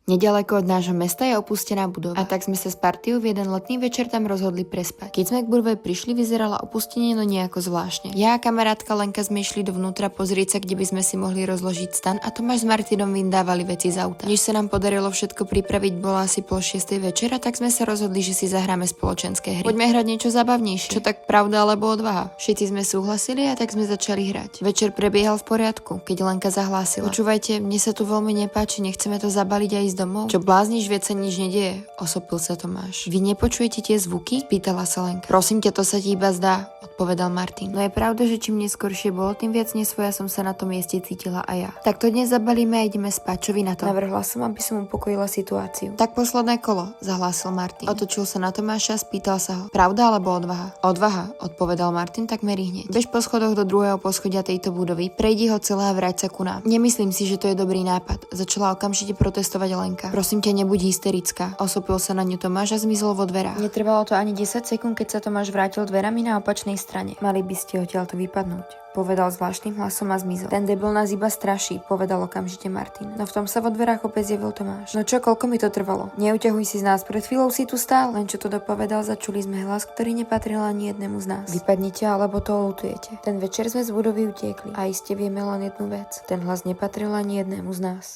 Nedaleko od nášho mesta je opustená budova. A tak sme sa s partiou v jeden letný večer tam rozhodli prespať. Keď sme k budove prišli, vyzerala opustenie no nejako zvláštne. Ja a kamarátka Lenka sme išli dovnútra pozrieť sa, kde by sme si mohli rozložiť stan a Tomáš s Martinom vyndávali veci z auta. Než sa nám podarilo všetko pripraviť, bola asi 5:30 večera, tak sme sa rozhodli, že si zahráme spoločenské hry. Poďme hrať niečo zábavnejšie. Čo tak pravda alebo odvaha? Všetci sme súhlasili a tak sme začali hrať. Večer prebiehal v poriadku, keď Lenka zahlásila: "Počúvajte, mne sa tu veľmi nepáči, nechceme to zabaliť a ísť domov." "Čo blázniš, veď sa nič nedieje," osopil sa Tomáš. "Vy nepočujete tie zvuky?" pýtala sa Lenka. "Prosím ťa, to sa ti iba zdá," odpovedal Martin. No je pravda, že čím neskôršie bolo, tým viac nesvoja som sa na tom mieste cítila aj ja. "Tak to dnes zabalíme a ideme spať, čo vy na to?" Navrhla som, aby som upokojila situáciu. "Tak posledné kolo," zahlásil Martin. Otočil sa na Tomáša a spýtal sa ho: "Pravda alebo odvaha?" "Odvaha," odpovedal Martin takmer hneď. "Bež po schodoch do druhého poschodia tejto budovy, prejdi ho celé a vráť sa ku nám." "Nemyslím si, že to je dobrý nápad," začala okamžite protestovať Lenka. "Prosím ťa, nebuď hysterická," osopil sa na ňu Tomáš a zmizol vo dverách. Netrvalo to ani 10 sekúnd, keď sa Tomáš vrátil dverami na opačnej strane. "Mali by ste odtiaľto vypadnúť," povedal zvláštnym hlasom a zmizol. "Ten debil nás iba straší," povedal okamžite Martin. No v tom sa vo dverách opäť zjavil Tomáš. "No čo, koľko mi to trvalo? Neuťahuj si z nás, pred chvíľou si tu stál." Len čo to dopovedal, začuli sme hlas, ktorý nepatril ani jednému z nás. "Vypadnite, alebo to oľutujete." Ten večer sme z budovy utiekli a iste vieme len jednu vec. Ten hlas nepatril ani jednému z nás.